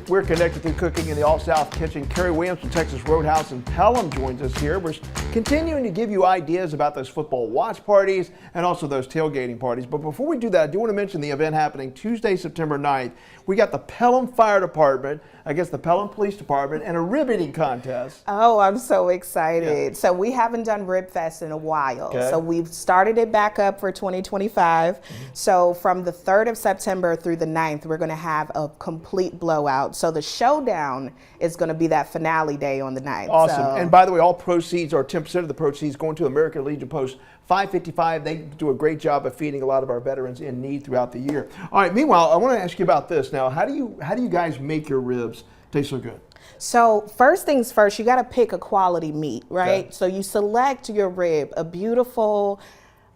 We're connected through cooking in the All-South Kitchen. Kari Williams from Texas Roadhouse in Pelham joins us here. We're continuing to give you ideas about those football watch parties and also those tailgating parties. But before we do that, I do want to mention the event happening Tuesday, September 9th. We got the Pelham Fire Department, I guess the Pelham Police Department, and a rib eating contest. Oh, I'm so excited. Yeah. So we haven't done Rib Fest in a while. Okay. So we've started it back up for 2025. So from the 3rd of September through the 9th, we're going to have a complete blowout. So the showdown is going to be that finale day on the 9th. Awesome. So. And by the way, all proceeds, or 10% of the proceeds, going to American Legion Post 555. They do a great job of feeding a lot of our veterans in need throughout the year. All right, meanwhile, I want to ask you about this. Now, how do you guys make your ribs taste so good? So first things first, you got to pick a quality meat, right? Okay. So you select your rib, a beautiful,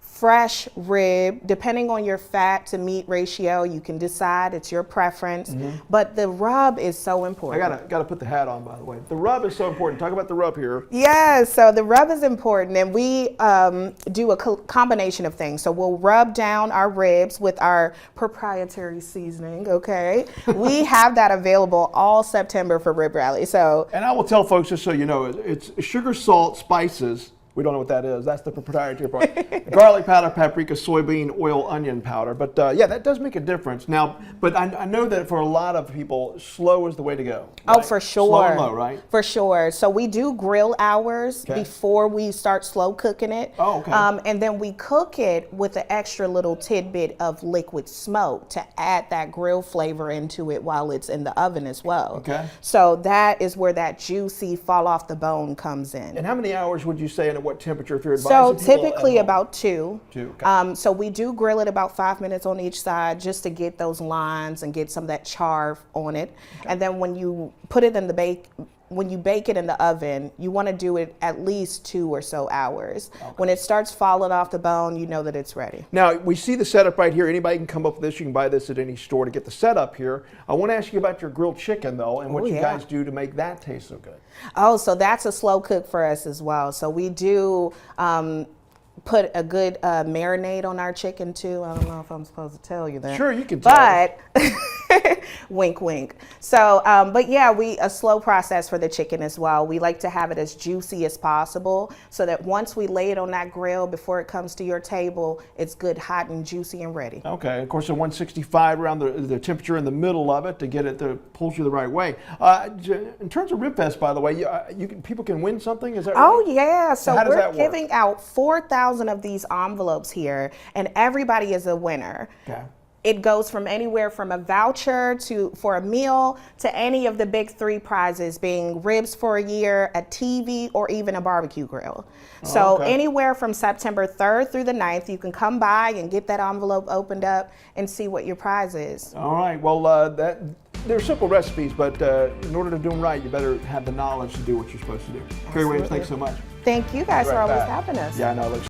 fresh rib. Depending on your fat to meat ratio, you can decide. It's your preference. But the rub is so important. I gotta put the hat on, by the way. The rub is so important. Talk about the rub here. Yeah, so the rub is important, and we do a combination of things. So we'll rub down our ribs with our proprietary seasoning, okay? We have that available all September for Rib Rally. So, And I will tell folks, just so you know, it's sugar, salt, spices. We don't know what that is. That's the proprietary part. Garlic powder, paprika, soybean oil, onion powder. But yeah, that does make a difference. Now, but I know that for a lot of people, slow is the way to go. Right? oh, for sure. Slow and low, right? For sure. So we do grill hours before we start slow cooking it. Oh, okay. And then we cook it with an extra little tidbit of liquid smoke to add that grill flavor into it while it's in the oven as well. Okay. So that is where that juicy fall off the bone comes in. And how many hours would you say, and at what temperature, if you're So advising people typically at home? about 2. 2, okay. So we do grill it about 5 minutes on each side just to get those lines and get some of that char on it. Okay. And then when you put it in the when you bake it in the oven, you want to do it at least 2 or so hours. Okay. When it starts falling off the bone, you know that it's ready. Now, we see the setup right here. Anybody can come up with this. You can buy this at any store to get the setup here. I want to ask you about your grilled chicken, though, and what you guys do to make that taste so good. Oh, so that's a slow cook for us as well. So we do put a good marinade on our chicken too. I don't know if I'm supposed to tell you that. Sure, you can tell. But wink, wink. So, but yeah, a slow process for the chicken as well. We like to have it as juicy as possible so that once we lay it on that grill before it comes to your table, it's good, hot and juicy and ready. Okay, of course, a 165 around the temperature in the middle of it to get it to pull you the right way. In terms of Rib Fest, by the way, people can win something. Is that right? Oh yeah, so how does we're that work? giving out 4,000 of these envelopes here, and everybody is a winner. Okay. It goes from anywhere from a voucher for a meal to any of the big 3 prizes being ribs for a year, a TV, or even a barbecue grill. So anywhere from September 3rd through the 9th, you can come by and get that envelope opened up and see what your prize is. All right. Well, they're simple recipes, but in order to do them right, you better have the knowledge to do what you're supposed to do. Kari Williams, thanks so much. Thank you guys for always back. having us. Yeah, I know.